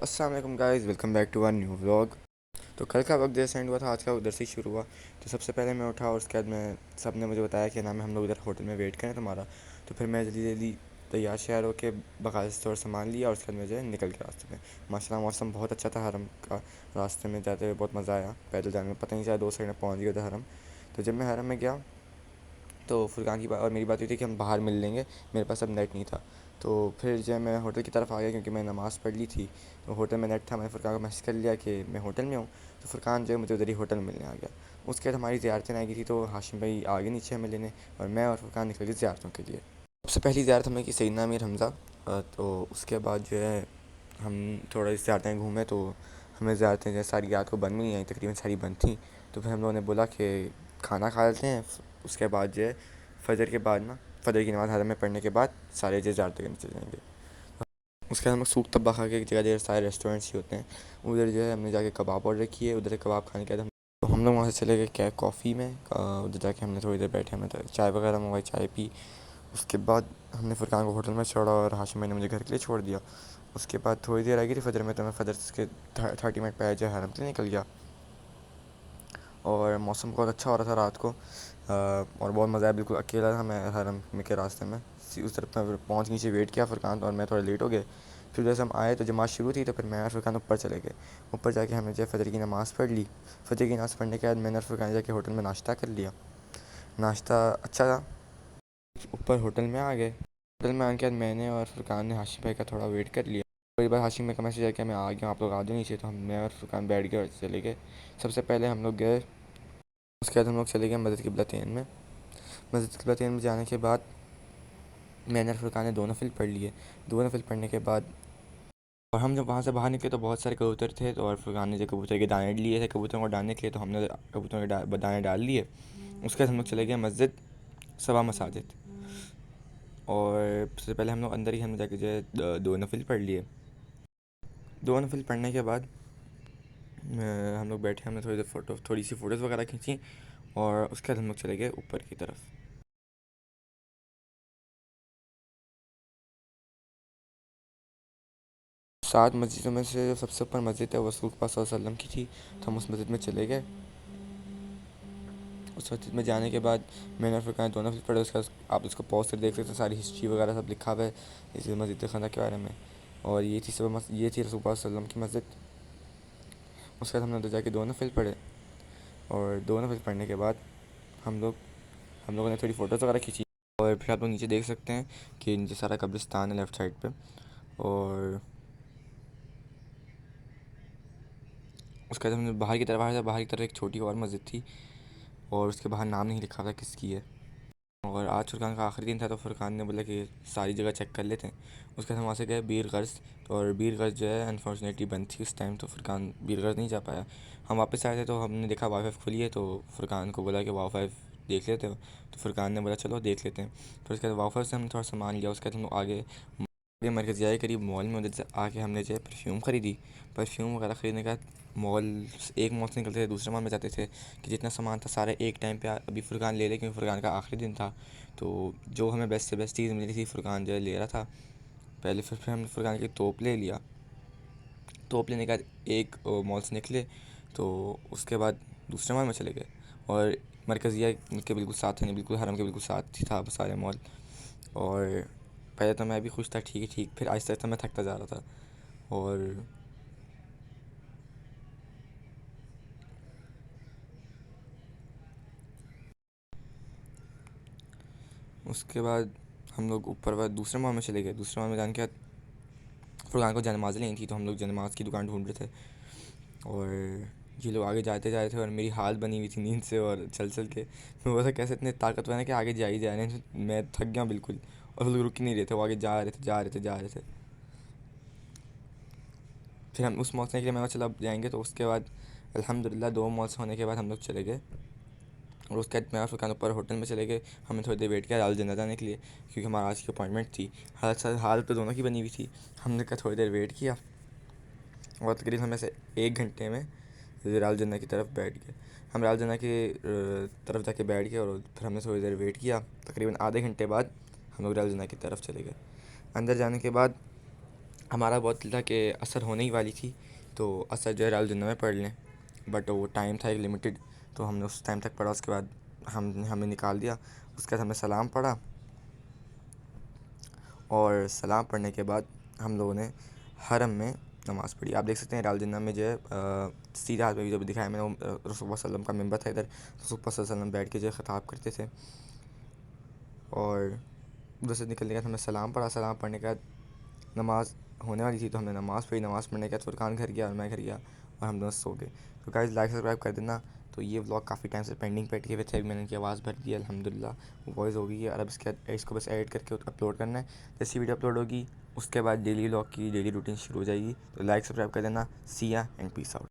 अस्सलाम वालेकुम guys, welcome back to one new vlog. तो कल का वक्त जैसे एंड हुआ था, आज का उधर से ही शुरू हुआ। तो सबसे पहले मैं उठा और उसके बाद मैं सब ने मुझे बताया कि नाम है हम लोग इधर होटल में वेट करें तुम्हारा। तो फिर मैं जल्दी जल्दी तैयार श्यार होकर बकायदा से थोड़ा सामान लिया और उसके बाद मुझे निकल के रास्ते में। माशाल्लाह मौसम बहुत अच्छा था हरम का। रास्ते में जाते हुए बहुत मज़ा आया, पैदल जाने में पता नहीं चला 2 सेकंड में पहुँच गया था हरम। तो जब मैं हरम में गया तो फुरकान की बात और मेरी बात हुई थी कि हम बाहर मिल लेंगे। मेरे पास अब नेट नहीं था। तो फिर जब मैं होटल की तरफ आ गया क्योंकि मैं नमाज़ पढ़ ली थी, तो होटल में नेट था। मैंने फ़ुरकान को मैसेज कर लिया कि मैं होटल में हूँ। तो फ़ुरकान जो है मुझे उधर ही होटल में मिलने आ गया। उसके बाद हमारी ज़ियारतें आ गई थी, तो हाशिम भाई आगे नीचे हमें लेने और मैं और फ़ुरकान निकल गए ज़ियारतों के लिए। सबसे पहली ज़ियारत हमें की सैयदना अमीर हमज़ा। तो उसके बाद जो है हम थोड़ा ज़्यारतें घूमे, तो हमें ज़्यारतें जो सारी रात को बंद भी नहीं आई, तकरीबन सारी बंद थी। तो फिर हम लोगों ने बोला कि खाना खा लेते हैं। उसके बाद जो है फ़जर के बाद ना, फ़जर की नमाज़ हरम में पढ़ने के बाद सारे जो ज़्यारतें करने चले जाएंगे। उसके बाद हम लोग सूख तब्बा खा के, एक जगह ढेर सारे रेस्टोरेंट्स ही होते हैं, उधर जो है हमने जाके कबाब ऑर्डर किए। उधर कबाब खाने के बाद हम लोग वहाँ से चले गए क्या कॉफ़ी में। उधर जाके हमने थोड़ी देर बैठे, हमने तो चाय वगैरह मंगवाई, चाय पी। उसके बाद हमने फ़ुरकान को होटल में छोड़ा और हाशिम भाई ने मुझे घर के लिए छोड़ दिया। उसके बाद थोड़ी देर आ गई थी फ़जर में, तो मैं फ़जर के 30 मिनट पहले जो है हरम से निकल गया। और मौसम बहुत अच्छा हो रहा था रात को। और बहुत मज़ा आया, बिल्कुल अकेला था मैं हरम में के रास्ते में। उस तरफ मैं पहुँच नीचे वेट किया फ़ुरकान, और मैं थोड़ा लेट हो गए। फिर जैसे हम आए तो जमात शुरू थी, तो फिर मैं और फ़ुरकान ऊपर चले गए। ऊपर जाके हमने जो फ़जर की नमाज़ पढ़ ली। फ़जर की नमाज़ पढ़ने के बाद मैंने और फ़ुरकान जाके होटल में नाश्ता कर लिया। नाश्ता अच्छा था। ऊपर होटल में आ गए। होटल में आने के बाद मैंने और फ़ुरकान ने हाशिम भाई का थोड़ा वेट कर लिया। कई बार हाशिम भाई का मैसेज आया कि मैं आ गया हूँ, आप लोग आ जाओ नीचे। तो हम मैं और फ़ुरकान बैठ गए और चले गए। सबसे पहले हम लोग गए, उसके बाद हम लोग चले गए मस्जिद क़िबलतैन में। मस्जिद क़िबलतैन में जाने के बाद मैंने और फ़ुरकान ने 2 नफिल पढ़ लिए। 2 नफिल पढ़ने के बाद और हम जब वहाँ से बाहर निकले तो बहुत सारे कबूतर थे। तो और फ़ुरकान ने जो कबूतर के दाने लिए थे कबूतरों को डालने के लिए, तो हमने कबूतरों के दाने डाल लिए। उसके बाद हम लोग चले गए मस्जिद सबा मसाजिद। और सबसे पहले हम लोग अंदर ही हमने जाके जो है 2 नफिल पढ़ लिए। 2 नफिल पढ़ने के बाद हम लोग बैठे, हमने थोड़ी सी फ़ोटोज़ वगैरह खींची। और उसके बाद हम लोग चले गए ऊपर की तरफ। सात मस्जिदों में से जो सबसे ऊपर मस्जिद है वो रसूल पाक सल्लल्लाहु अलैहि वसल्लम की थी। तो हम उस मस्जिद में चले गए। उस मस्जिद में जाने के बाद मैंने और फ़ुरकान 2 नफिल पढ़े। उसके बाद आप उसको पॉज कर देख सकते हैं, सारी हिस्ट्री वगैरह सब लिखा हुआ है इस मस्जिद खाना के बारे में। और ये थी रसूल पाक सल्लल्लाहु अलैहि वसल्लम की मस्जिद। उसके बाद हमने उधर जाके 2 नफिल पढ़े। और 2 नफिल पढ़ने के बाद हम लोगों ने थोड़ी फ़ोटोज़ वगैरह खींची। और फिर आप लोग नीचे देख सकते हैं कि नीचे सारा कब्रिस्तान है लेफ़्ट साइड पे। और उसके बाद हमने बाहर की तरफ आया था। बाहर की तरफ एक छोटी और मस्जिद थी और उसके बाहर नाम नहीं लिखा था किसकी है। और आज फ़ुरकान का आखिरी दिन था, तो फ़ुरकान ने बोला कि सारी जगह चेक कर लेते हैं। उसके बाद हम वहाँ से गए बीर गर्ज। तो और बीर गर्ज जो है अनफॉर्चुनेटली बंद थी उस टाइम, तो फ़ुरकान बीर गर्ज नहीं जा पाया। हम वापस आए थे तो हमने देखा वाईफ़ाई खुली है, तो फ़ुरकान को बोला कि वाईफ़ाई देख लेते हो। तो फ़ुरकान ने बोला चलो देख लेते हैं। फिर उसके बाद वाईफ़ाई से हमने थोड़ा सामान लिया। उसके बाद हम लोग आगे मरकज़िया के करीब मॉल में, उधर से आके हमने जो है परफ्यूम ख़रीदी। परफ्यूम वगैरह ख़रीदने के बाद मॉल एक मॉल से निकलते थे दूसरे मॉल में जाते थे कि जितना सामान था सारा एक टाइम पे अभी फ़ुरकान ले ले, क्योंकि फ़ुरकान का आखिरी दिन था। तो जो हमें बेस्ट से बेस्ट चीज़ मिली थी फ़ुरकान जो है ले रहा था पहले। फिर हमने फ़ुरकान की तोप ले लिया। तोप लेने के बाद एक मॉल से निकले, तो उसके बाद दूसरे मॉल में चले गए। और मरकज़िया के बिल्कुल साथ नहीं, बिल्कुल हरम के बिल्कुल साथ ही था सारे मॉल। और पहले तो मैं भी खुश था, ठीक है ठीक। फिर आहिस्ता आहिस्ता मैं थकता जा रहा था। और उसके बाद हम लोग ऊपर बाद दूसरे मॉल में चले गए। दूसरे मॉल में जाने के बाद फ़ुरकान को जनमाज़ लेनी थी, तो हम लोग जनमाज़ की दुकान ढूंढ रहे थे। और ये लोग आगे जाते जा रहे थे और मेरी हालत बनी हुई थी नींद से और चल चल के। मैं बोला कैसे इतने ताकतवर हैं कि आगे जा ही जा रहे हैं। मैं थक गया बिल्कुल। और वो लोग रुक ही नहीं रहे थे, वो आगे जा रहे थे जा रहे थे जा रहे थे। फिर हम उस मॉल से निकले, मैं चला अब जाएंगे। तो उसके बाद अल्हम्दुलिल्लाह 2 मॉल्स होने के बाद हम लोग चले गए। और उसके बाद मैं और फ़ुरकान ऊपर होटल में चले गए। हमने थोड़ी देर वेट किया लाल जन्नत जाने के लिए, क्योंकि हमारा आज की अपॉइंटमेंट थी। हालत तो दोनों की बनी हुई थी। हमने कहा थोड़ी देर वेट किया और तकरीबन हमें से 1 घंटे में राल जन्नत की तरफ बैठ गए। हम राल जन्नत की तरफ जाके बैठ गए और फिर हमने थोड़ी देर वेट किया। तकरीबन आधे घंटे बाद हम लोग राल जन्नत की तरफ चले गए। अंदर जाने के बाद हमारा बहुत दिल था कि असर होने ही वाली थी, तो असर जो है राल जन्ना में पढ़ लें, बट वो टाइम था एक लिमिटेड, तो हमने उस टाइम तक पढ़ा। उसके बाद हमें निकाल दिया। उसके बाद हमने सलाम पढ़ा, और सलाम पढ़ने के बाद हम लोगों ने हरम में नमाज़ पढ़ी। आप देख सकते हैं राल जन्ना में जो है सीधे हाथ में भी जब दिखाया मैंने, रसूल सल्लल्लाहु अलैहि वसल्लम का मिंबर था इधर, रसूल सल्लल्लाहु अलैहि वसल्लम बैठ के जो है ख़िताब करते थे। और उधर से निकलने के बाद हमने सलाम पढ़ा। सलाम पढ़ने के बाद नमाज़ होने वाली थी, तो हमने नमाज़ पढ़ी। नमाज़ पढ़ने के बाद फुरकान घर गया और मैं घर गया, और हम दोनों सो गए। तो गाइस लाइक सब्सक्राइब कर देना। तो ये व्लॉग काफ़ी टाइम से पेंडिंग पे अटके हुए थे, अभी मैंने इनकी आवाज़ भर दी है अल्हम्दुलिल्लाह, वो वॉइस हो गई है। और अब इसको बस एडिट करके अपलोड करना है। जैसी वीडियो अपलोड होगी उसके बाद डेली व्लॉग की डेली रूटीन शुरू हो जाएगी। तो लाइक सब्सक्राइब कर देना। सी या एंड पीस आउट।